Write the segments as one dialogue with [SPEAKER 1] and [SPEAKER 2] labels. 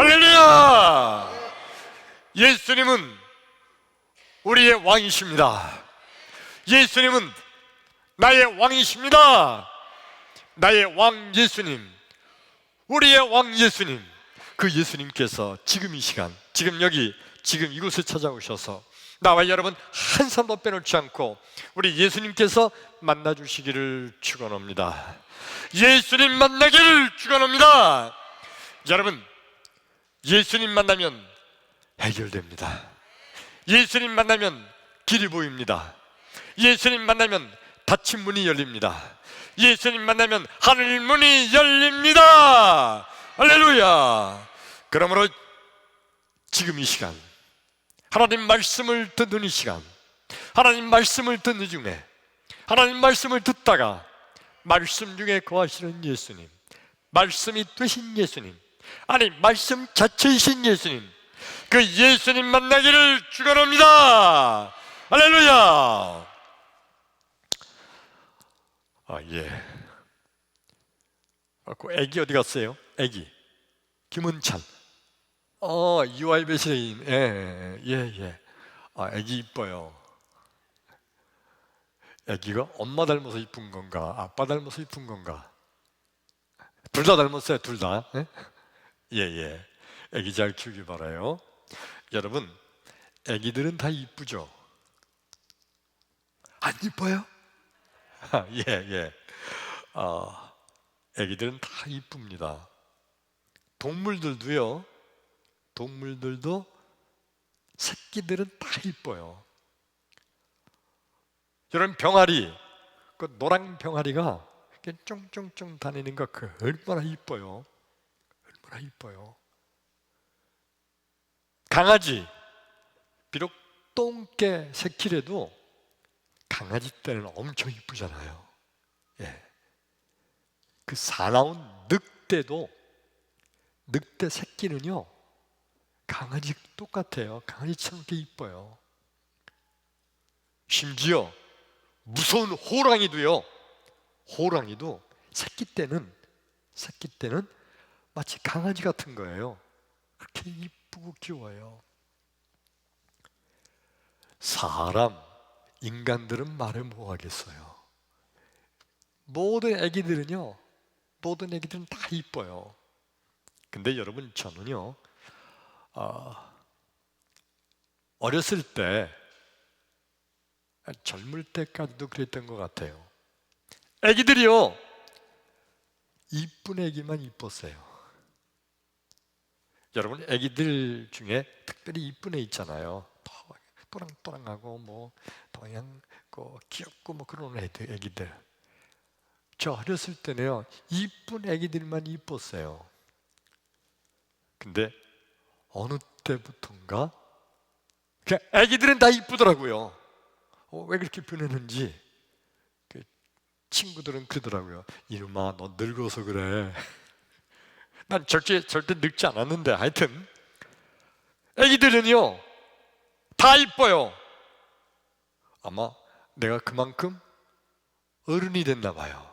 [SPEAKER 1] 할렐루야! 예수님은 우리의 왕이십니다. 예수님은 나의 왕이십니다. 나의 왕 예수님, 우리의 왕 예수님, 그 예수님께서 지금 이 시간, 지금 여기, 지금 이곳에 찾아오셔서 나와 여러분 한 사람도 빼놓지 않고 우리 예수님께서 만나주시기를 축원합니다. 예수님 만나기를 축원합니다. 여러분, 예수님 만나면 해결됩니다. 예수님 만나면 길이 보입니다. 예수님 만나면 닫힌 문이 열립니다. 예수님 만나면 하늘 문이 열립니다. 할렐루야! 그러므로 지금 이 시간, 하나님 말씀을 듣는 이 시간, 하나님 말씀을 듣는 중에, 하나님 말씀을 듣다가 말씀 중에 거하시는 예수님, 말씀이 되신 예수님, 아니 말씀 자체이신 예수님, 그 예수님 만나기를 축원합니다. 할렐루야! 예. 그 애기 어디 갔어요? 애기 김은찬. UI 배시인. 예. 애기 이뻐요. 애기가 엄마 닮아서 이쁜 건가, 아빠 닮아서 이쁜 건가? 둘 다 닮았어요, 둘 다. 예. 애기 잘 키우기 바라요. 여러분, 애기들은 다 이쁘죠? 안 이뻐요? 예. 애기들은 다 이쁩니다. 동물들도요, 동물들도 새끼들은 다 이뻐요. 여러분, 병아리, 그 노랑 병아리가 이렇게 쫑쫑쫑 다니는 거, 그 얼마나 이뻐요. 얼마나 이뻐요. 강아지, 비록 똥개 새끼라도 강아지 때는 엄청 이쁘잖아요. 예. 그 사나운 늑대도, 늑대 새끼는요 강아지 똑같아요. 강아지처럼 이렇게 이뻐요. 심지어 무서운 호랑이도요, 호랑이도 새끼 때는 마치 강아지 같은 거예요. 그렇게 이쁘고 귀여워요. 사람, 인간들은 말을 뭐 하겠어요. 모든 애기들은 다 이뻐요. 근데 여러분, 저는요 어렸을 때, 젊을 때까지도 그랬던 것 같아요. 애기들이요, 이쁜 애기만 이뻤어요. 여러분, 애기들 중에 특별히 이쁜 애 있잖아요. 또랑또랑하고 뭐 그냥 귀엽고 뭐 그런 애기들. 저 어렸을 때는요, 이쁜 애기들만 이뻤어요. 근데 어느 때부턴가 애기들은 다 이쁘더라고요. 왜 그렇게 변했는지 친구들은 그러더라고요. 이놈아, 너 늙어서 그래. 난 절대 늙지 않았는데, 하여튼 애기들은요 다 이뻐요. 아마 내가 그만큼 어른이 됐나 봐요.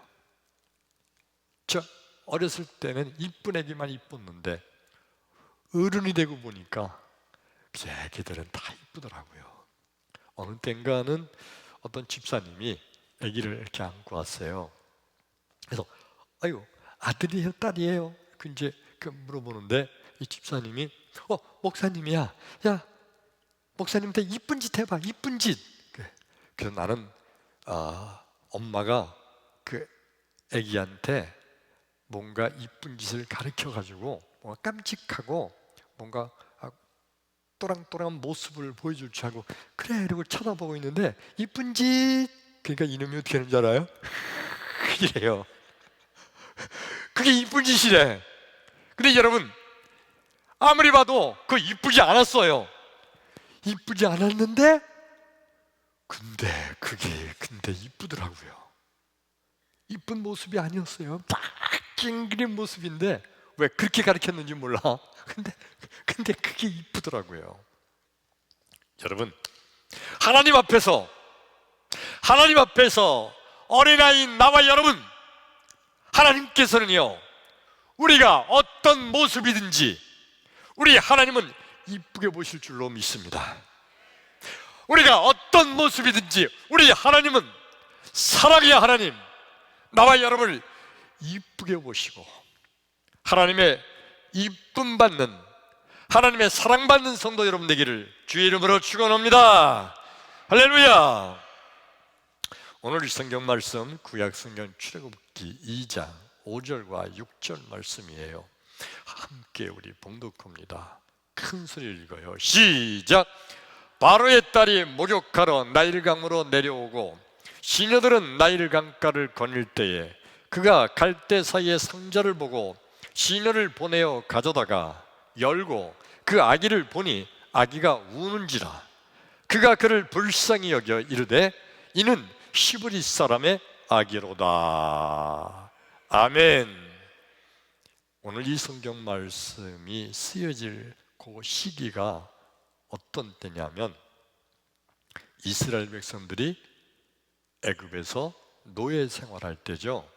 [SPEAKER 1] 저 어렸을 때는 이쁜 애기만 이뻤는데 어른이 되고 보니까 그 애기들은 다 이쁘더라고요. 어느 땐가는 어떤 집사님이 애기를 이렇게 안고 왔어요. 그래서 아유, 아들이에요, 딸이에요? 이제 물어보는데 이 집사님이 목사님이야. 야, 목사님한테 이쁜 짓 해봐, 이쁜 짓. 그래서 나는 엄마가 그 애기한테 뭔가 이쁜 짓을 가르쳐가지고 뭔가 깜찍하고 뭔가 또랑또랑한 모습을 보여줄 줄 알고 그래 이러고 쳐다보고 있는데 이쁜 짓, 그러니까 이놈이 어떻게 하는 줄 알아요? 이래요. 그게 이쁜 짓이래. 근데 여러분, 아무리 봐도 그거 이쁘지 않았어요. 이쁘지 않았는데 근데 이쁘더라고요. 이쁜 모습이 아니었어요. 막 찡그린 모습인데 왜 그렇게 가르쳤는지 몰라. 근데 그게 이쁘더라고요. 여러분, 하나님 앞에서 어린아이인 나와 여러분, 하나님께서는요 우리가 어떤 모습이든지, 우리 하나님은 이쁘게 보실 줄로 믿습니다. 우리가 어떤 모습이든지 우리 하나님은 사랑의 하나님, 나와 여러분을 이쁘게 보시고 하나님의 이쁨 받는, 하나님의 사랑받는 성도 여러분 되기를 주의 이름으로 축원합니다. 할렐루야. 오늘 이 성경 말씀 구약 성경 출애굽기 2장 5절과 6절 말씀이에요. 함께 우리 봉독합니다. 큰 소리를 읽어요. 시작. 바로의 딸이 목욕하러 나일강으로 내려오고 시녀들은 나일 강가를 거닐 때에 그가 갈대 사이의 상자를 보고 시녀를 보내어 가져다가 열고 그 아기를 보니 아기가 우는지라. 그가 그를 불쌍히 여겨 이르되 이는 히브리 사람의 아기로다. 아멘. 오늘 이 성경 말씀이 쓰여질 그 시기가 어떤 때냐면 이스라엘 백성들이 애굽에서 노예 생활할 때죠.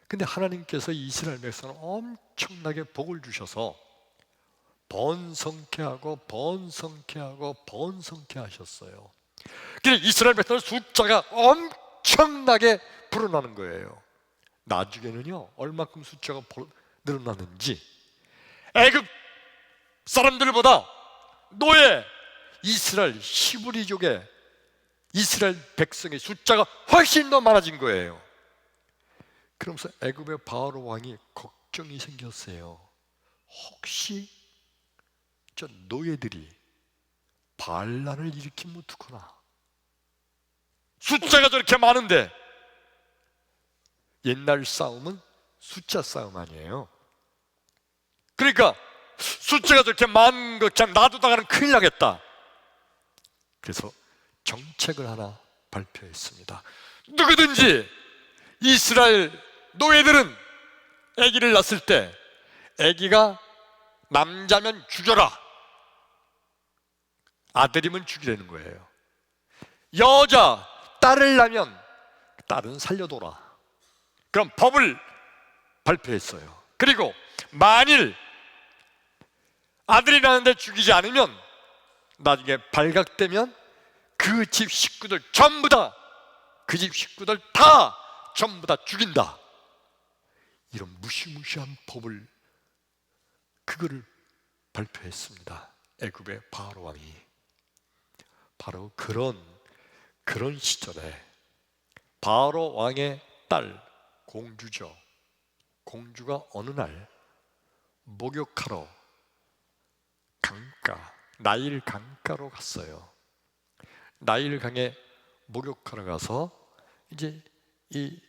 [SPEAKER 1] 근데 하나님께서 이스라엘 백성을 엄청나게 복을 주셔서 번성케 하고 번성케 하고 번성케 하셨어요. 그래서 이스라엘 백성의 숫자가 엄청나게 불어나는 거예요. 나중에는요 얼마큼 숫자가 늘어나는지 애굽 사람들보다 노예 이스라엘 히브리족의 이스라엘 백성의 숫자가 훨씬 더 많아진 거예요. 그러면서 애굽의 바로 왕이 걱정이 생겼어요. 혹시 저 노예들이 반란을 일으키면 어떡하나? 숫자가 저렇게 많은데. 옛날 싸움은 숫자 싸움 아니에요. 그러니까 숫자가 저렇게 많은 거 그냥 놔두다가는 큰일 나겠다. 그래서 정책을 하나 발표했습니다. 누구든지 이스라엘 노예들은 아기를 낳았을 때 아기가 남자면 죽여라. 아들이면 죽이라는 거예요. 여자 딸을 낳으면 딸은 살려둬라. 그럼 법을 발표했어요. 그리고 만일 아들이 낳는데 죽이지 않으면 나중에 발각되면 그 집 식구들 전부 다, 그 집 식구들 다 전부 다 죽인다. 이런 무시무시한 법을 그거를 발표했습니다. 애굽의 바로 왕이. 바로 그런 시절에 바로 왕의 딸 공주죠. 공주가 어느 날 목욕하러 강가, 나일 강가로 갔어요. 나일 강에 목욕하러 가서 이제 이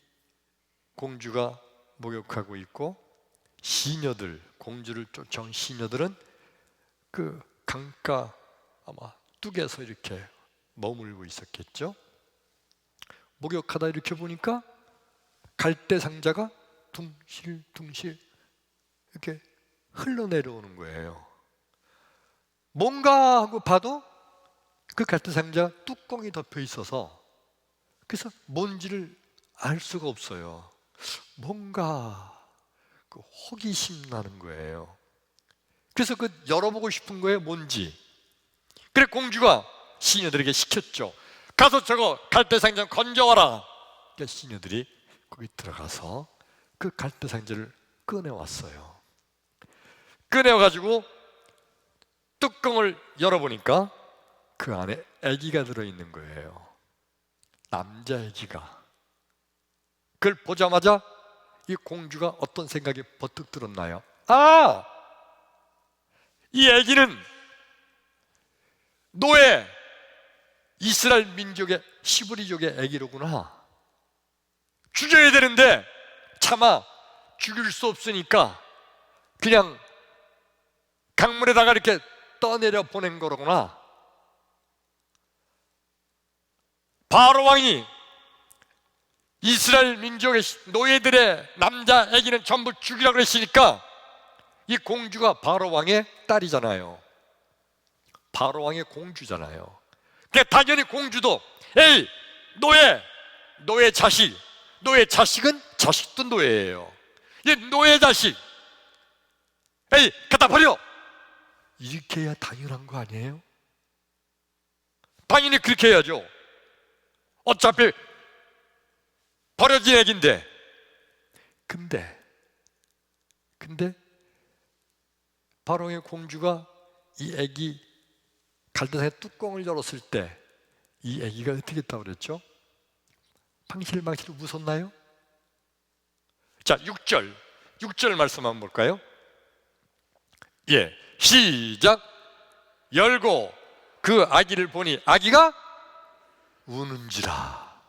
[SPEAKER 1] 공주가 목욕하고 있고 시녀들, 공주를 쫓아온 시녀들은 그 강가 아마 뚝에서 이렇게 머물고 있었겠죠. 목욕하다 이렇게 보니까 갈대 상자가 둥실둥실 이렇게 흘러내려오는 거예요. 뭔가 하고 봐도 그 갈대 상자 뚜껑이 덮여 있어서 그래서 뭔지를 알 수가 없어요. 뭔가 그 호기심 나는 거예요. 그래서 그 열어보고 싶은 거예요. 뭔지. 그래 공주가 시녀들에게 시켰죠. 가서 저거 갈대 상자 건져와라. 그러니까 시녀들이 거기 들어가서 그 갈대 상자를 꺼내왔어요. 꺼내와가지고 뚜껑을 열어보니까 그 안에 아기가 들어있는 거예요. 남자 아기가. 그걸 보자마자 이 공주가 어떤 생각이 버뜩 들었나요? 아! 이 아기는 노예 이스라엘 민족의 히브리족의 아기로구나. 죽여야 되는데 차마 죽일 수 없으니까 그냥 강물에다가 이렇게 떠내려 보낸 거로구나. 바로 왕이 이스라엘 민족의 노예들의 남자 아기는 전부 죽이라고 그랬으니까 이 공주가 바로 왕의 딸이잖아요. 바로 왕의 공주잖아요. 그러니까 당연히 공주도 에이 노예 자식, 노예 자식은 자식도 노예예요. 이 노예 자식, 에이 갖다 버려. 이렇게 해야 당연한 거 아니에요? 당연히 그렇게 해야죠. 어차피 버려진 애기인데. 근데 바로의 공주가 이 애기 갈대상의 뚜껑을 열었을 때 이 애기가 어떻게 했다고 그랬죠? 방실방실 웃었나요? 자, 6절 말씀 한번 볼까요? 예, 시작. 열고 그 아기를 보니 아기가 우는지라.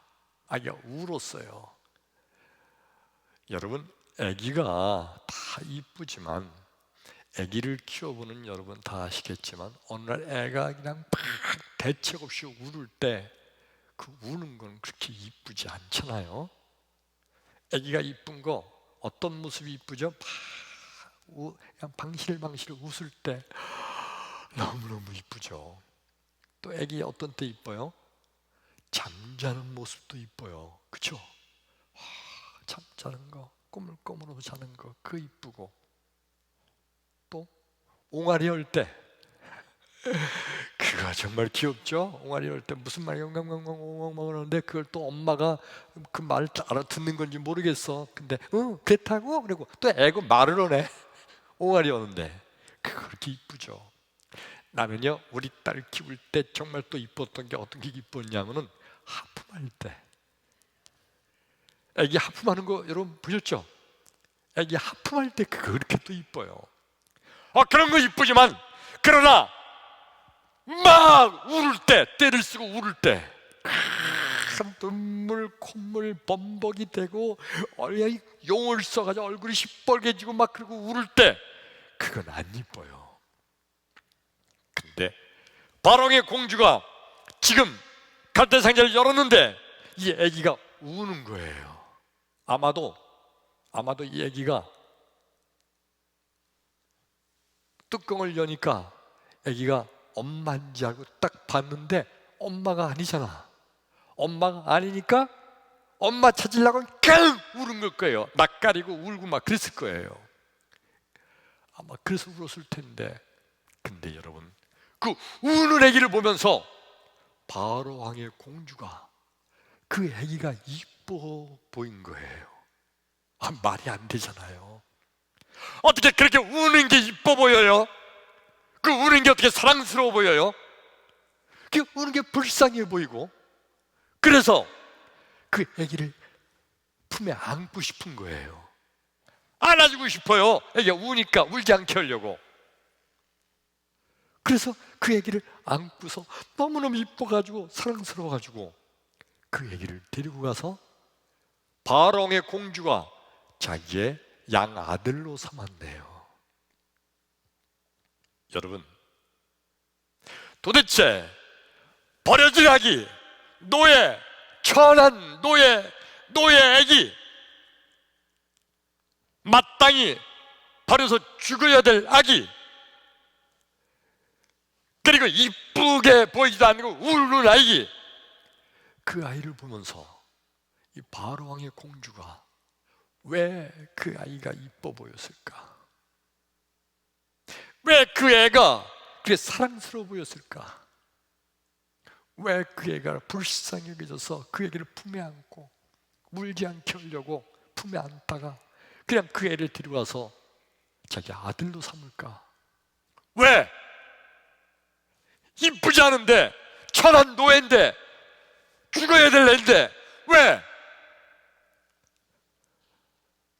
[SPEAKER 1] 아기가 울었어요. 여러분, 아기가 다 이쁘지만, 아기를 키워보는 여러분 다 아시겠지만, 어느 날 애가 그냥 팍 대책 없이 울을 때 그 우는 건 그렇게 이쁘지 않잖아요. 아기가 이쁜 거 어떤 모습이 이쁘죠? 그냥 방실방실 웃을 때 너무너무 이쁘죠. 또 아기 어떤 때 이뻐요? 잠자는 모습도 이뻐요. 그렇죠? 잠자는 거, 꼬물꼬물하고 자는 거, 그 이쁘고, 또 옹알이 할 때 그거 정말 귀엽죠? 옹알이 할 때 무슨 말이 엉엉엉엉엉 하는데 그걸 또 엄마가 그 말을 알아듣는 건지 모르겠어. 근데 그렇다고? 그리고 또 애가 말을 하네. 옹알이 오는데 그거 그렇게 이쁘죠. 나는요, 우리 딸 키울 때 정말 또 이뻤던 게 어떤 게 이뻤냐면은 하품할 때. 애기 하품하는 거 여러분 보셨죠? 애기 하품할 때 그거 그렇게 또 이뻐요. 그런 거 이쁘지만, 그러나 막 울을 때, 때를 쓰고 울을 때 눈물, 콧물 범벅이 되고 용을 써가지고 얼굴이 시뻘개지고 막 그러고 울을 때 그건 안 이뻐요. 근데 바로의 공주가 지금 갈대 상자를 열었는데 이 아기가 우는 거예요. 아마도 이 아기가 뚜껑을 여니까 아기가 엄마인지 알고 딱 봤는데 엄마가 아니잖아. 엄마가 아니니까 엄마 찾으려고 깡 우는 걸 거예요. 낯가리고 울고 막 그랬을 거예요. 아마 그래서 울었을 텐데, 근데 여러분, 그 우는 아기를 보면서 바로 왕의 공주가 그 아기가 이뻐 보인 거예요. 말이 안 되잖아요. 어떻게 그렇게 우는 게 이뻐 보여요? 그 우는 게 어떻게 사랑스러워 보여요? 그 우는 게 불쌍해 보이고, 그래서 그 아기를 품에 안고 싶은 거예요. 안아주고 싶어요. 아기가 우니까 울지 않게 하려고. 그래서 그 아기를 안고서 너무너무 이뻐가지고 사랑스러워가지고 그 아기를 데리고 가서 바로왕의 공주가 자기의 양아들로 삼았네요. 여러분, 도대체 버려진 아기, 노예, 천한 노예 아기, 마땅히 버려서 죽어야 될 아기, 그리고 이쁘게 보이지도 않고 우는 아기, 그 아이를 보면서 이 바로왕의 공주가 왜 그 아이가 이뻐 보였을까? 왜 그 애가 그렇게 사랑스러워 보였을까? 왜 그 애가 불쌍히 여겨져서 그 애기를 품에 안고 울지 않게 하려고 품에 안다가 그냥 그 애를 데리고 와서 자기 아들로 삼을까? 왜? 이쁘지 않은데, 천한 노예인데, 죽어야 될 애인데 왜?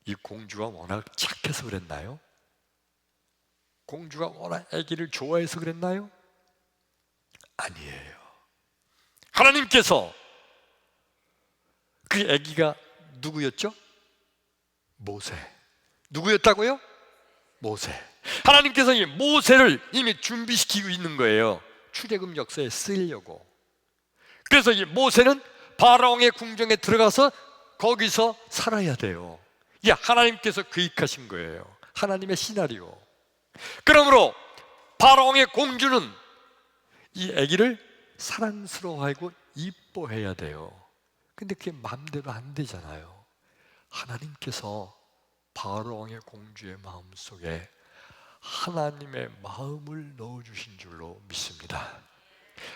[SPEAKER 1] 이 공주가 워낙 착해서 그랬나요? 공주가 워낙 아기를 좋아해서 그랬나요? 아니에요. 하나님께서 그 아기가 누구였죠? 모세. 누구였다고요? 모세. 하나님께서 이 모세를 이미 준비시키고 있는 거예요. 출애굽 역사에 쓰려고. 그래서 이 모세는 바로왕의 궁정에 들어가서 거기서 살아야 돼요. 이게 하나님께서 계획하신 거예요. 하나님의 시나리오. 그러므로 바로왕의 공주는 이 아기를 사랑스러워하고 이뻐해야 돼요. 근데 그게 마음대로 안 되잖아요. 하나님께서 바로왕의 공주의 마음속에 하나님의 마음을 넣어주신 줄로 믿습니다.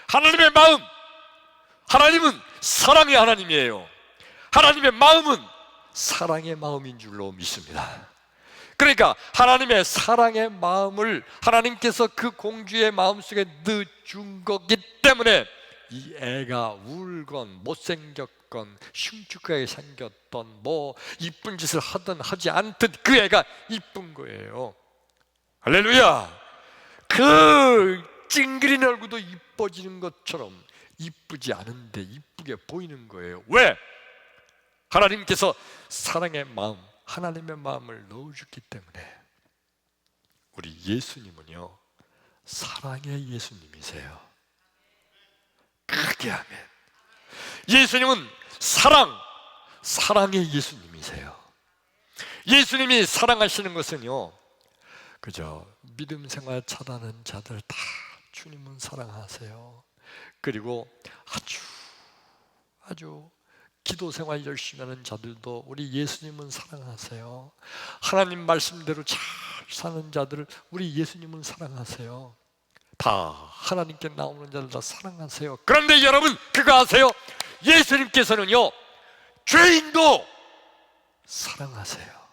[SPEAKER 1] 하나님의 마음, 하나님은 사랑의 하나님이에요. 하나님의 마음은 사랑의 마음인 줄로 믿습니다. 그러니까 하나님의 사랑의 마음을 하나님께서 그 공주의 마음속에 넣어준 거기 때문에 이 애가 울건 못생겼건 흉측하게 생겼던 뭐 이쁜 짓을 하든 하지 않든 그 애가 이쁜 거예요. 할렐루야. 그 찡그린 얼굴도 이뻐지는 것처럼 이쁘지 않은데 이쁘게 보이는 거예요. 왜? 하나님께서 사랑의 마음, 하나님의 마음을 넣어줬기 때문에. 우리 예수님은요, 사랑의 예수님이세요. 크게 아멘. 예수님은 사랑의 예수님이세요. 예수님이 사랑하시는 것은요, 그저 믿음 생활 잘하는 자들 다 주님은 사랑하세요. 그리고 아주 기도 생활 열심히 하는 자들도 우리 예수님은 사랑하세요. 하나님 말씀대로 잘 사는 자들을 우리 예수님은 사랑하세요. 다 하나님께 나오는 자들 다 사랑하세요. 그런데 여러분 그거 아세요? 예수님께서는요, 죄인도 사랑하세요.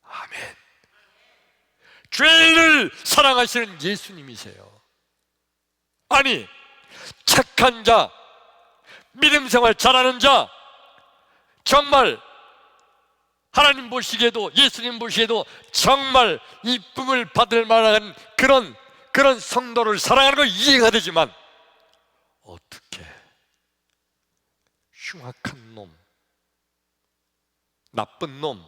[SPEAKER 1] 아멘. 죄인을 사랑하시는 예수님이세요. 아니, 착한 자, 믿음 생활 잘하는 자, 정말 하나님 보시기에도, 예수님 보시기에도 정말 이쁨을 받을 만한 그런 성도를 사랑하는 건 이해가 되지만, 어떻게 흉악한 놈, 나쁜 놈,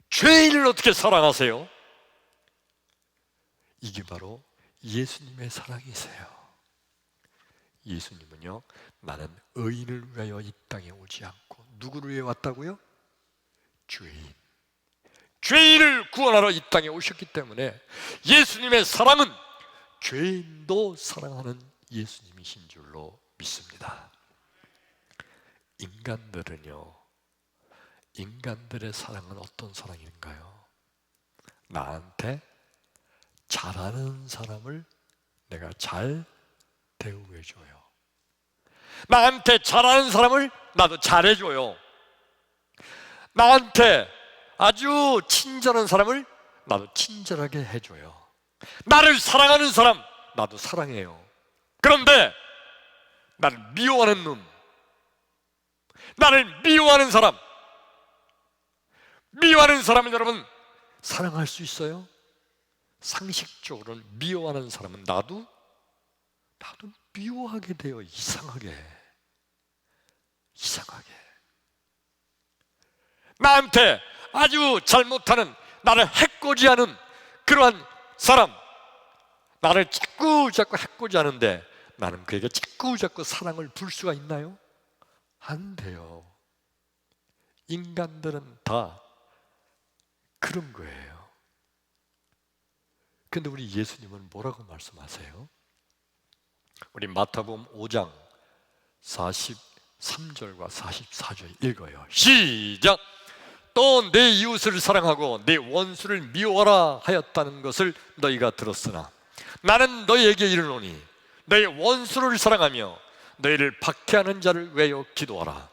[SPEAKER 1] 죄인을 어떻게 사랑하세요? 이게 바로 예수님의 사랑이세요. 예수님은요, 나는 의인을 위하여 이 땅에 오지 않고 누구를 위해 왔다고요? 죄인을 구원하러 이 땅에 오셨기 때문에 예수님의 사랑은 죄인도 사랑하는 예수님이신 줄로 믿습니다. 인간들의 사랑은 어떤 사랑인가요? 나한테 잘하는 사람을 내가 잘 대우해줘요. 나한테 잘하는 사람을 나도 잘해줘요. 나한테 아주 친절한 사람을 나도 친절하게 해줘요. 나를 사랑하는 사람 나도 사랑해요. 그런데 나를 미워하는 놈, 나를 미워하는 사람은 여러분 사랑할 수 있어요? 상식적으로는 미워하는 사람은 나도 미워하게 돼요. 이상하게 나한테 아주 잘못하는, 나를 해코지하는 그러한 사람, 나를 자꾸 해코지하는데 나는 그에게 자꾸 사랑을 불 수가 있나요? 안 돼요. 인간들은 다 그런 거예요. 근데 우리 예수님은 뭐라고 말씀하세요? 우리 마태복음 5장 43절과 44절 읽어요. 시작! 또 내 이웃을 사랑하고 내 원수를 미워하라 하였다는 것을 너희가 들었으나 나는 너희에게 이르노니 너희 원수를 사랑하며 너희를 박해하는 자를 위하여 기도하라.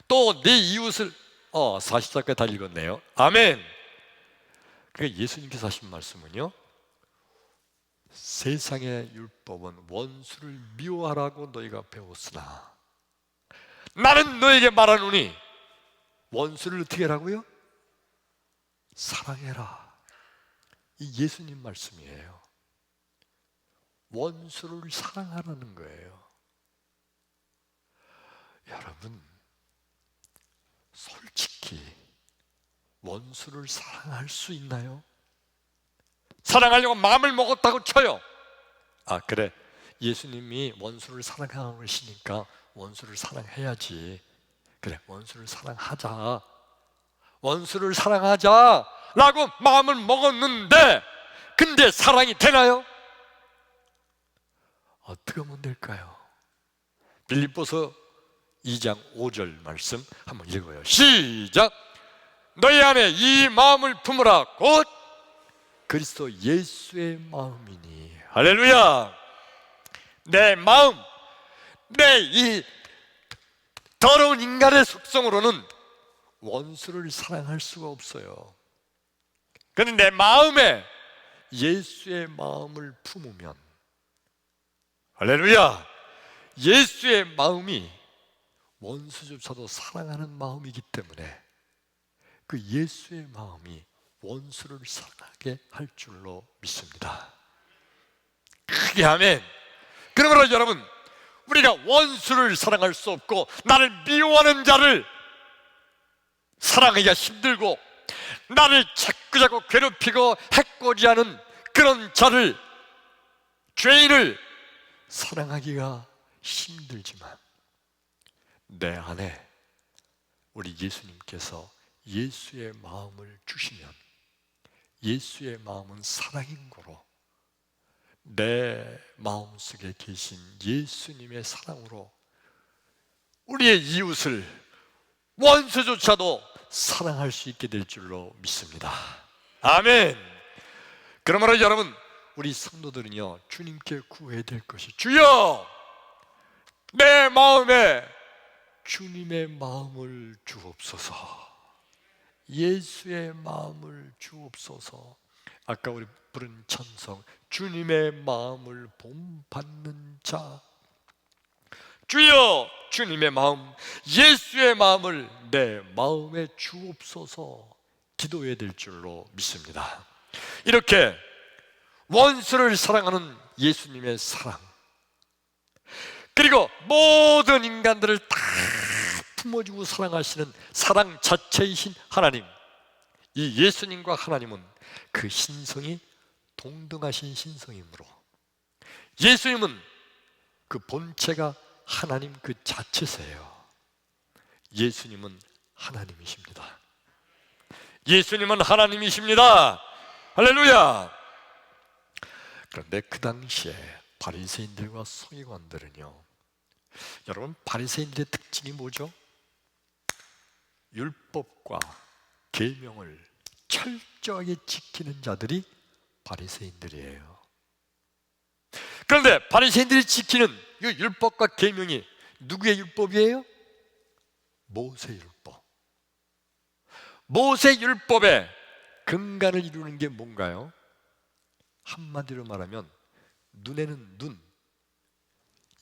[SPEAKER 1] 또 내 이웃을 44절까지 다 읽었네요. 아멘. 그러니까 예수님께서 하신 말씀은요, 세상의 율법은 원수를 미워하라고 너희가 배웠으나 나는 너에게 말하노니 원수를 어떻게 하라고요? 사랑해라. 이 예수님 말씀이에요. 원수를 사랑하라는 거예요. 여러분, 솔직히 원수를 사랑할 수 있나요? 사랑하려고 마음을 먹었다고 쳐요. 그래, 예수님이 원수를 사랑하시니까 원수를 사랑해야지. 그래, 원수를 사랑하자 라고 마음을 먹었는데, 근데 사랑이 되나요? 어떻게 하면 될까요? 빌립보서 2장 5절 말씀 한번 읽어요. 시작! 너희 안에 이 마음을 품으라. 곧 그리스도 예수의 마음이니. 할렐루야. 내 마음, 내 이 더러운 인간의 속성으로는 원수를 사랑할 수가 없어요. 그런데 내 마음에 예수의 마음을 품으면, 할렐루야, 예수의 마음이 원수조차도 사랑하는 마음이기 때문에 그 예수의 마음이 원수를 사랑하게 할 줄로 믿습니다. 크게 아멘. 그러므로 여러분, 우리가 원수를 사랑할 수 없고 나를 미워하는 자를 사랑하기가 힘들고 나를 자꾸자꾸 괴롭히고 해코지하는 그런 자를, 죄인을 사랑하기가 힘들지만 내 안에 우리 예수님께서 예수의 마음을 주시면, 예수의 마음은 사랑인 거로 내 마음속에 계신 예수님의 사랑으로 우리의 이웃을, 원수조차도 사랑할 수 있게 될 줄로 믿습니다. 아멘. 그러므로 여러분, 우리 성도들은요, 주님께 구해야 될 것이, 주여 내 마음에 주님의 마음을 주옵소서, 예수의 마음을 주옵소서. 아까 우리 부른 찬송, 주님의 마음을 본받는 자, 주여 주님의 마음, 예수의 마음을 내 마음에 주옵소서 기도해야 될 줄로 믿습니다. 이렇게 원수를 사랑하는 예수님의 사랑, 그리고 모든 인간들을 다 품어주고 사랑하시는 사랑 자체이신 하나님, 이 예수님과 하나님은 그 신성이 동등하신 신성이므로 예수님은 그 본체가 하나님 그 자체세요. 예수님은 하나님이십니다. 예수님은 하나님이십니다. 할렐루야. 그런데 그 당시에 바리새인들과 서기관들은요, 여러분, 바리새인들의 특징이 뭐죠? 율법과 계명을 철저하게 지키는 자들이 바리새인들이에요. 그런데 바리새인들이 지키는 이 율법과 계명이 누구의 율법이에요? 모세율법. 모세율법의 근간을 이루는 게 뭔가요? 한마디로 말하면 눈에는 눈,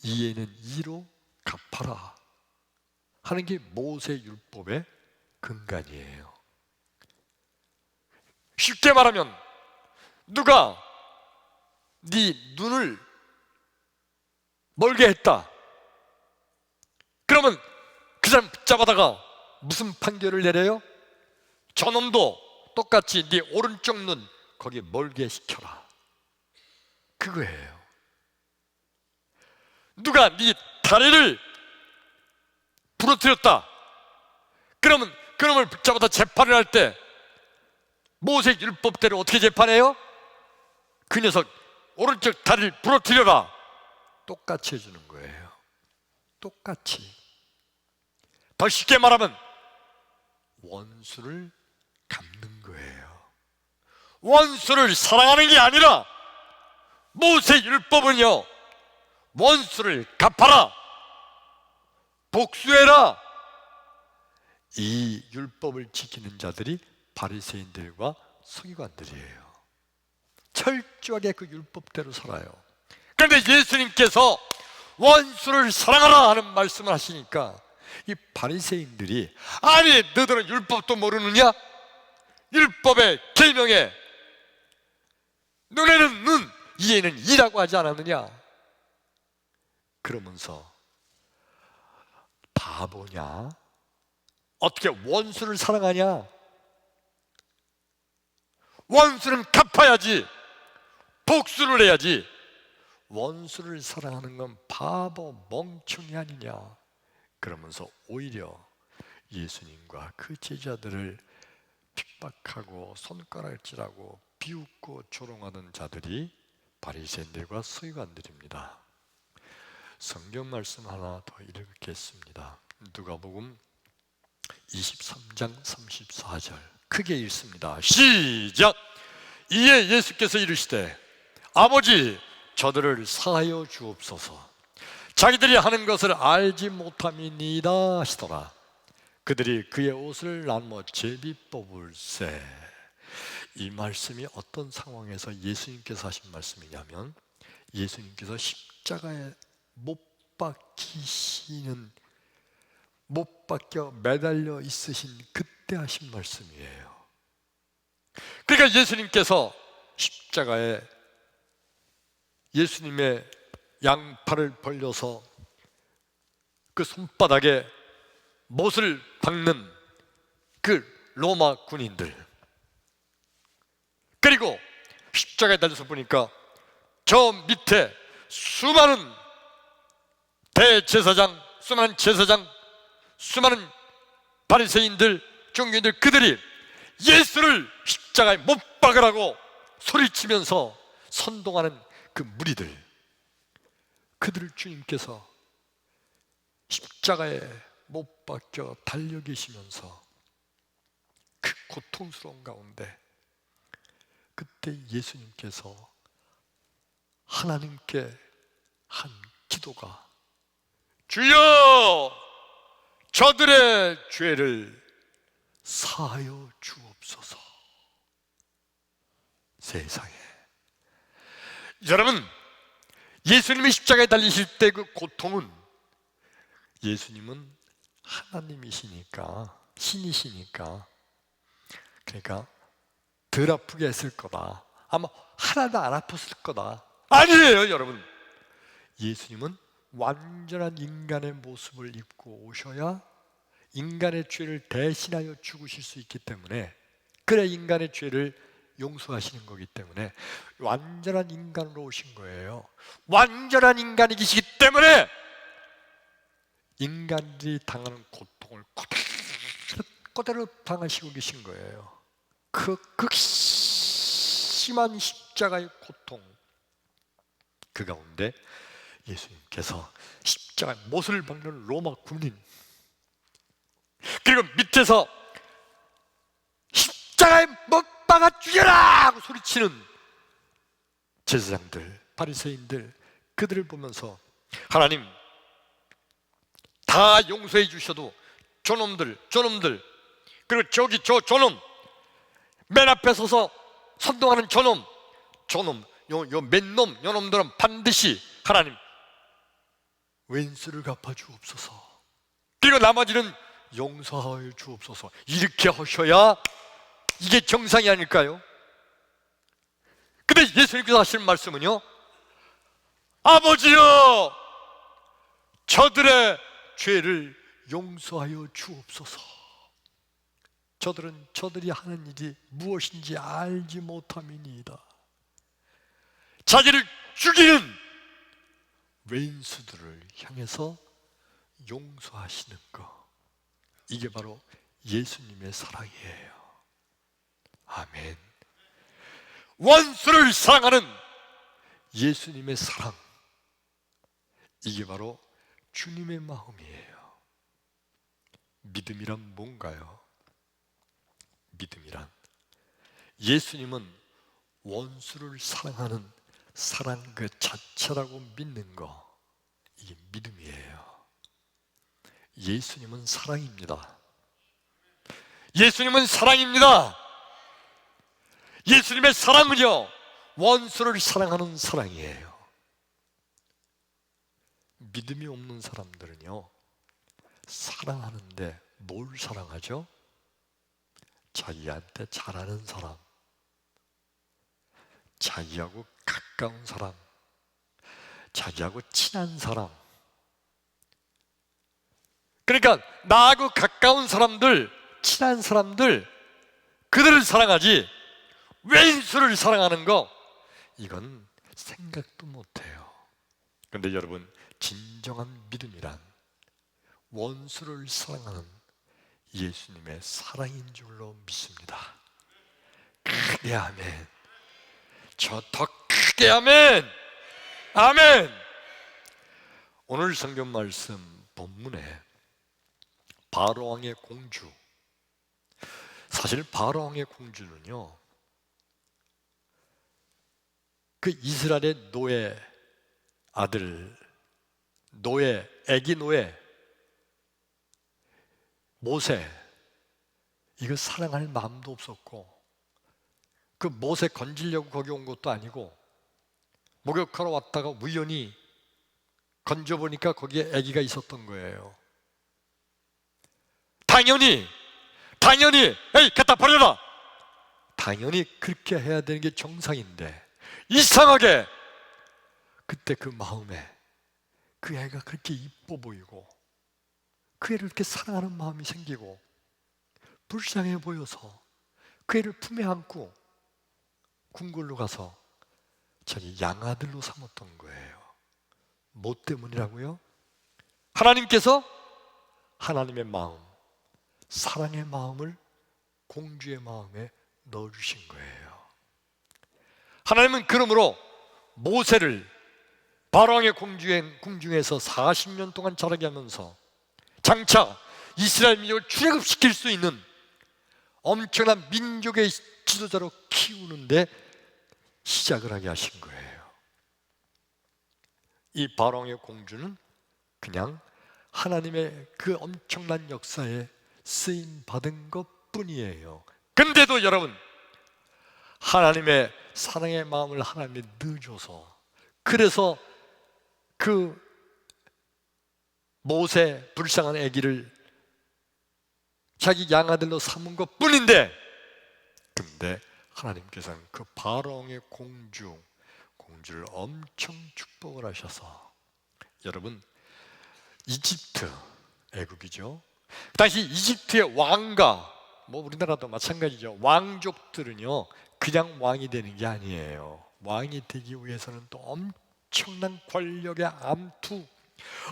[SPEAKER 1] 이에는 이로 갚아라 하는 게 모세율법의 근간이에요. 쉽게 말하면 누가 네 눈을 멀게 했다, 그러면 그 사람 붙잡아다가 무슨 판결을 내려요? 저놈도 똑같이 네 오른쪽 눈 거기에 멀게 시켜라, 그거예요. 누가 네 다리를 부러뜨렸다, 그러면 그놈을 붙잡아다 재판을 할 때 모세 율법대로 어떻게 재판해요? 그 녀석 오른쪽 다리를 부러뜨려라, 똑같이 해주는 거예요. 똑같이. 더 쉽게 말하면 원수를 갚는 거예요. 원수를 사랑하는 게 아니라 모세 율법은요, 원수를 갚아라, 복수해라, 이 율법을 지키는 자들이 바리새인들과 서기관들이에요. 철저하게 그 율법대로 살아요. 그런데 예수님께서 원수를 사랑하라 하는 말씀을 하시니까 이 바리새인들이, 아니 너희들은 율법도 모르느냐? 율법의 계명에 눈에는 눈, 이에는 이라고 하지 않았느냐? 그러면서 바보냐? 어떻게 원수를 사랑하냐? 원수는 갚아야지, 복수를 해야지. 원수를 사랑하는 건 바보 멍청이 아니냐? 그러면서 오히려 예수님과 그 제자들을 핍박하고 손가락질하고 비웃고 조롱하는 자들이 바리새인들과 서기관들입니다. 성경 말씀 하나 더 읽겠습니다. 누가복음 23장 34절 크게 읽습니다. 시작! 이에 예수께서 이르시되 아버지 저들을 사하여 주옵소서. 자기들이 하는 것을 알지 못함이니이다 하시더라. 그들이 그의 옷을 나누어 제비 뽑을세. 이 말씀이 어떤 상황에서 예수님께서 하신 말씀이냐면, 예수님께서 십자가에 못 박히시는, 못 박혀 매달려 있으신 그때 하신 말씀이에요. 그러니까 예수님께서 십자가에 예수님의 양팔을 벌려서 그 손바닥에 못을 박는 그 로마 군인들, 그리고 십자가에 달려서 보니까 저 밑에 수많은 대제사장, 수많은 제사장, 수많은 바리새인들, 종교인들, 그들이 예수를 십자가에 못 박으라고 소리치면서 선동하는 그 무리들, 그들을 주님께서 십자가에 못 박혀 달려 계시면서 그 고통스러운 가운데 그때 예수님께서 하나님께 한 기도가, 주여 저들의 죄를 사하여 주옵소서. 세상에, 여러분, 예수님이 십자가에 달리실 때 그 고통은, 예수님은 하나님이시니까, 신이시니까, 그러니까 덜 아프게 했을 거다, 아마 하나도 안 아팠을 거다. 아니에요, 여러분. 예수님은 완전한 인간의 모습을 입고 오셔야 인간의 죄를 대신하여 죽으실 수 있기 때문에, 그래 인간의 죄를 용서하시는 거기 때문에 완전한 인간으로 오신 거예요. 완전한 인간이시기 때문에 인간들이 당하는 고통을 그대로 당하시고 계신 거예요. 그 극심한 십자가의 고통, 그 가운데 예수님께서 십자가에 못을 박는 로마 군인, 그리고 밑에서 십자가에 못 박아 죽여라 하고 소리치는 제사장들, 바리새인들, 그들을 보면서 하나님 다 용서해 주셔도 저놈들, 그리고 저기 저 저놈, 맨 앞에 서서 선동하는 저놈, 요 맨놈, 요놈들은 반드시 하나님 왼수를 갚아 주옵소서. 그리고 나머지는 용서하여 주옵소서. 이렇게 하셔야 이게 정상이 아닐까요? 근데 예수님께서 하시는 말씀은요, 아버지여 저들의 죄를 용서하여 주옵소서. 저들은 저들이 하는 일이 무엇인지 알지 못함이니이다. 자기를 죽이는 왼수들을 향해서 용서하시는 것, 이게 바로 예수님의 사랑이에요. 아멘. 원수를 사랑하는 예수님의 사랑, 이게 바로 주님의 마음이에요. 믿음이란 뭔가요? 믿음이란, 예수님은 원수를 사랑하는 사랑 그 자체라고 믿는 거, 이게 믿음이에요. 예수님은 사랑입니다. 예수님은 사랑입니다. 예수님의 사랑은요, 원수를 사랑하는 사랑이에요. 믿음이 없는 사람들은요, 사랑하는데 뭘 사랑하죠? 자기한테 잘하는 사람, 자기하고 가까운 사람, 자기하고 친한 사람. 그러니까 나하고 가까운 사람들, 친한 사람들, 그들을 사랑하지 왼수를 사랑하는 거, 이건 생각도 못해요. 그런데 여러분, 진정한 믿음이란 원수를 사랑하는 예수님의 사랑인 줄로 믿습니다. 크게 아멘. 저 더 크게 아멘. 아멘. 오늘 성경 말씀 본문에 바로왕의 공주. 사실 바로왕의 공주는요, 그 이스라엘의 노예 아들, 아기 노예 모세, 이거 사랑할 마음도 없었고, 그 모세 건지려고 거기 온 것도 아니고, 목욕하러 왔다가 우연히 건져보니까 거기에 아기가 있었던 거예요. 당연히 에이 갖다 버려라, 당연히 그렇게 해야 되는 게 정상인데, 이상하게 그때 그 마음에 그 애가 그렇게 이뻐 보이고 그 애를 이렇게 사랑하는 마음이 생기고 불쌍해 보여서 그 애를 품에 안고 궁궐로 가서 자기 양아들로 삼았던 거예요. 뭐 때문이라고요? 하나님께서 하나님의 마음, 사랑의 마음을 공주의 마음에 넣어주신 거예요. 하나님은 그러므로 모세를 바로왕의 궁중에서 40년 동안 자라게 하면서 장차 이스라엘 민족을 출애굽시킬 수 있는 엄청난 민족의 지도자로 키우는데 시작을 하게 하신 거예요. 이 바로왕의 공주는 그냥 하나님의 그 엄청난 역사에 쓰임 받은 것 뿐이에요. 근데도 여러분, 하나님의 사랑의 마음을 하나님이 넣어줘서, 그래서 그 모세 불쌍한 아기를 자기 양아들로 삼은 것 뿐인데, 근데 하나님께서는 그 바로왕의 공주를 엄청 축복을 하셔서, 여러분, 이집트, 애국이죠. 그 당시 이집트의 왕가, 뭐 우리나라도 마찬가지죠. 왕족들은요 그냥 왕이 되는 게 아니에요. 왕이 되기 위해서는 또 엄청난 권력의 암투,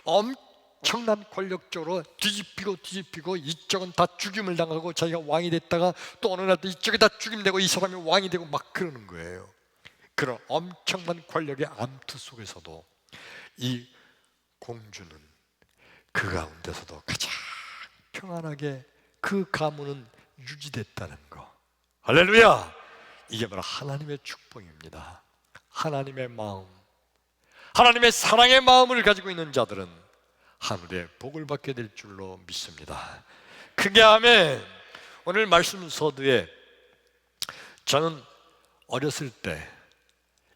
[SPEAKER 1] 엄청난 권력적으로 뒤집히고 이쪽은 다 죽임을 당하고 자기가 왕이 됐다가 또 어느 날 또 이쪽에 다 죽임되고 이 사람이 왕이 되고 막 그러는 거예요. 그런 엄청난 권력의 암투 속에서도 이 공주는 그 가운데서도 가장 평안하게 그 가문은 유지됐다는 거. 할렐루야! 이게 바로 하나님의 축복입니다. 하나님의 마음, 하나님의 사랑의 마음을 가지고 있는 자들은 하늘의 복을 받게 될 줄로 믿습니다. 크게 아멘. 오늘 말씀 서두에 저는 어렸을 때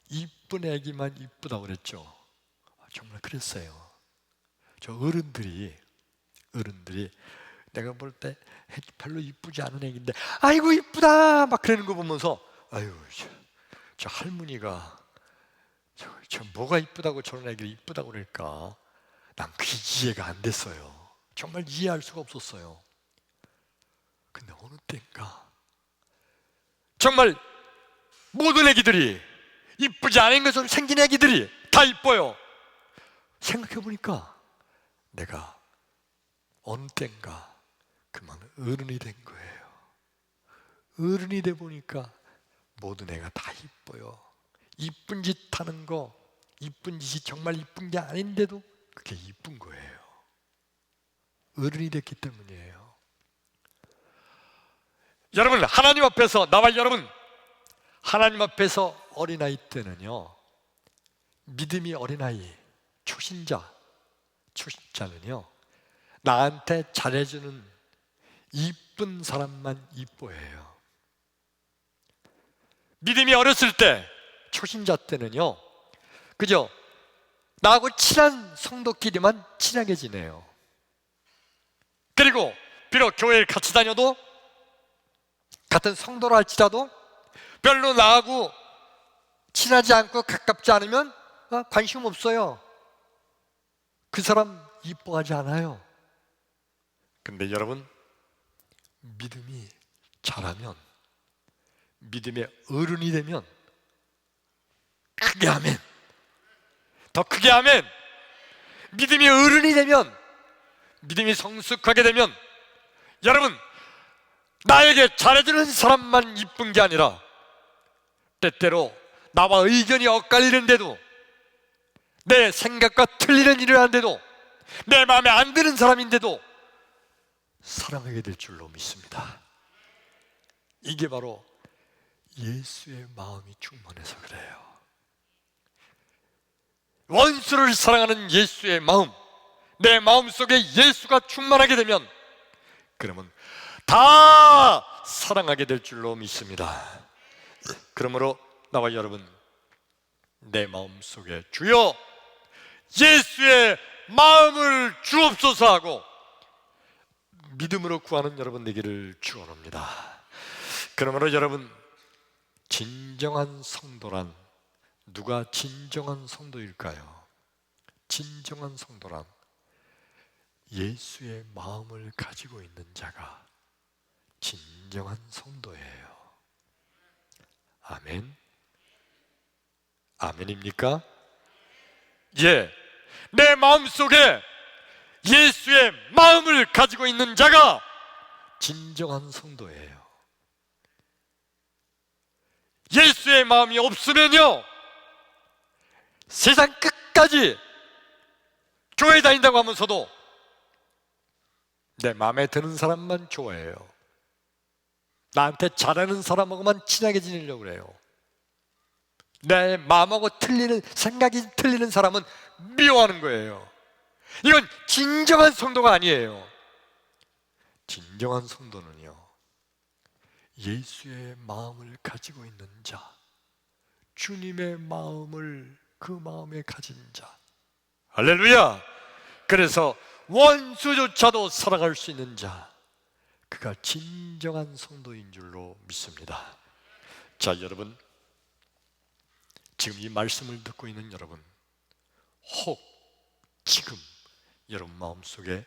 [SPEAKER 1] 이쁜 애기만 이쁘다고 그랬죠. 정말 그랬어요. 저 어른들이 내가 볼 때 별로 이쁘지 않은 애기인데 아이고 이쁘다 막 그러는 거 보면서, 아유 저 할머니가 저 뭐가 이쁘다고 저런 애기를 이쁘다고 그럴까, 난 그게 이해가 안 됐어요. 정말 이해할 수가 없었어요. 근데 어느 때인가 정말 모든 애기들이, 이쁘지 않은 것으로 생긴 애기들이 다 이뻐요. 생각해보니까 내가 어느 때인가 그만 어른이 된 거예요. 어른이 돼 보니까 모든 애가 다 이뻐요. 이쁜 짓 하는 거, 이쁜 짓이 정말 이쁜 게 아닌데도 그게 이쁜 거예요. 어른이 됐기 때문이에요. 여러분, 하나님 앞에서, 나와 여러분, 하나님 앞에서 어린아이 때는요, 믿음이 어린아이, 초신자는요, 나한테 잘해주는 이쁜 사람만 이뻐해요. 믿음이 어렸을 때, 초신자 때는요, 그죠? 나하고 친한 성도끼리만 친하게 지내요. 그리고 비록 교회를 같이 다녀도, 같은 성도라 할지라도 별로 나하고 친하지 않고 가깝지 않으면 관심 없어요. 그 사람 이뻐하지 않아요. 근데 여러분, 믿음이 자라면, 믿음의 어른이 되면, 크게 아멘, 더 크게 아멘, 믿음이 어른이 되면, 믿음이 성숙하게 되면, 여러분, 나에게 잘해주는 사람만 이쁜 게 아니라 때때로 나와 의견이 엇갈리는데도, 내 생각과 틀리는 일을 하는데도, 내 마음에 안 드는 사람인데도 사랑하게 될 줄로 믿습니다. 이게 바로 예수의 마음이 충만해서 그래요. 원수를 사랑하는 예수의 마음, 내 마음속에 예수가 충만하게 되면 그러면 다 사랑하게 될 줄로 믿습니다. 그러므로 나와 여러분, 내 마음속에 주여 예수의 마음을 주옵소서 하고 믿음으로 구하는 여러분 되기를 축원합니다. 그러므로 여러분, 진정한 성도란 누가 진정한 성도일까요? 진정한 성도란 예수의 마음을 가지고 있는 자가 진정한 성도예요. 아멘. 아멘입니까? 예, 내 마음속에 예수의 마음을 가지고 있는 자가 진정한 성도예요. 예수의 마음이 없으면요, 세상 끝까지 교회 다닌다고 하면서도 내 마음에 드는 사람만 좋아해요. 나한테 잘하는 사람하고만 친하게 지내려고 그래요. 내 마음하고 생각이 틀리는 사람은 미워하는 거예요. 이건 진정한 성도가 아니에요. 진정한 성도는요, 예수의 마음을 가지고 있는 자, 주님의 마음을 그 마음에 가진 자. 할렐루야! 그래서 원수조차도 사랑할 수 있는 자, 그가 진정한 성도인 줄로 믿습니다. 자, 여러분, 지금 이 말씀을 듣고 있는 여러분, 혹 지금 여러분 마음속에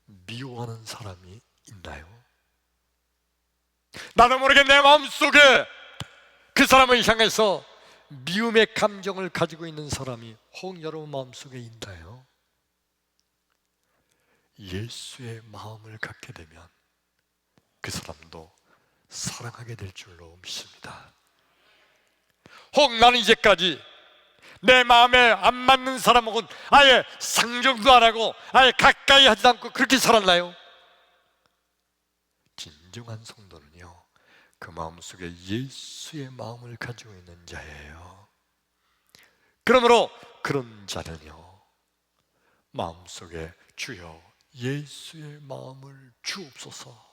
[SPEAKER 1] 미워하는 사람이 있나요? 나도 모르게 내 마음속에 그 사람을 향해서 미움의 감정을 가지고 있는 사람이 혹 여러분 마음속에 있나요? 예수의 마음을 갖게 되면 그 사람도 사랑하게 될 줄로 믿습니다. 혹 나는 이제까지 내 마음에 안 맞는 사람하고는 아예 상종도 안 하고 아예 가까이 하지 않고 그렇게 살았나요? 진정한 성도는요, 그 마음속에 예수의 마음을 가지고 있는 자예요. 그러므로 그런 자는요, 마음속에 주여 예수의 마음을 주옵소서,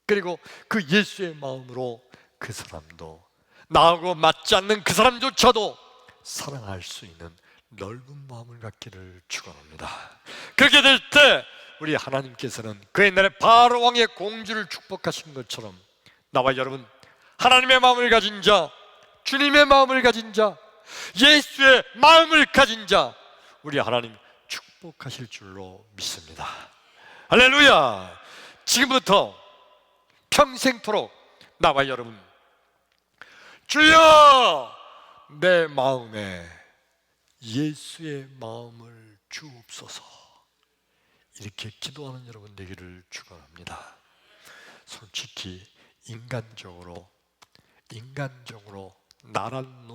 [SPEAKER 1] 그리고 그 예수의 마음으로 그 사람도, 나하고 맞지 않는 그 사람조차도 사랑할 수 있는 넓은 마음을 갖기를 축원합니다. 그렇게 될 때 우리 하나님께서는 그 옛날에 바로 왕의 공주를 축복하신 것처럼 나와 여러분, 하나님의 마음을 가진 자, 주님의 마음을 가진 자, 예수의 마음을 가진 자, 우리 하나님 축복하실 줄로 믿습니다. 할렐루야! 지금부터 평생토록 나와 여러분, 주여 내 마음에 예수의 마음을 주옵소서, 이렇게 기도하는 여러분 되기를 축원합니다. 솔직히 인간적으로 나란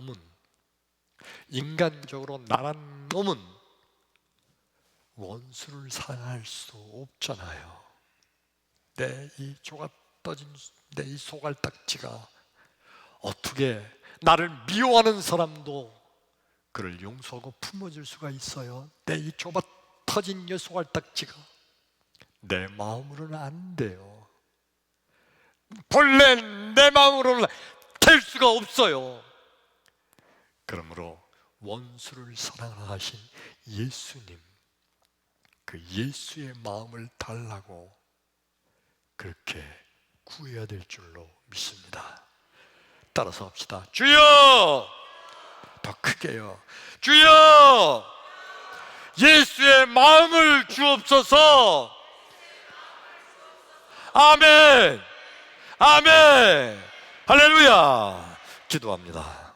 [SPEAKER 1] 놈은 원수를 사랑할 수 없잖아요. 내 이 조각 떠진 내 이 소갈딱지가 어떻게 나를 미워하는 사람도 그를 용서하고 품어줄 수가 있어요? 내 이 좁아 터진 이 소갈딱지가 내 마음으로는 안 돼요. 본래 내 마음으로는 될 수가 없어요. 그러므로 원수를 사랑하신 예수님, 그 예수의 마음을 달라고 그렇게 구해야 될 줄로 믿습니다. 따라서 합시다. 주여! 더 크게요. 주여! 예수의 마음을 주옵소서. 아멘! 아멘! 할렐루야! 기도합니다.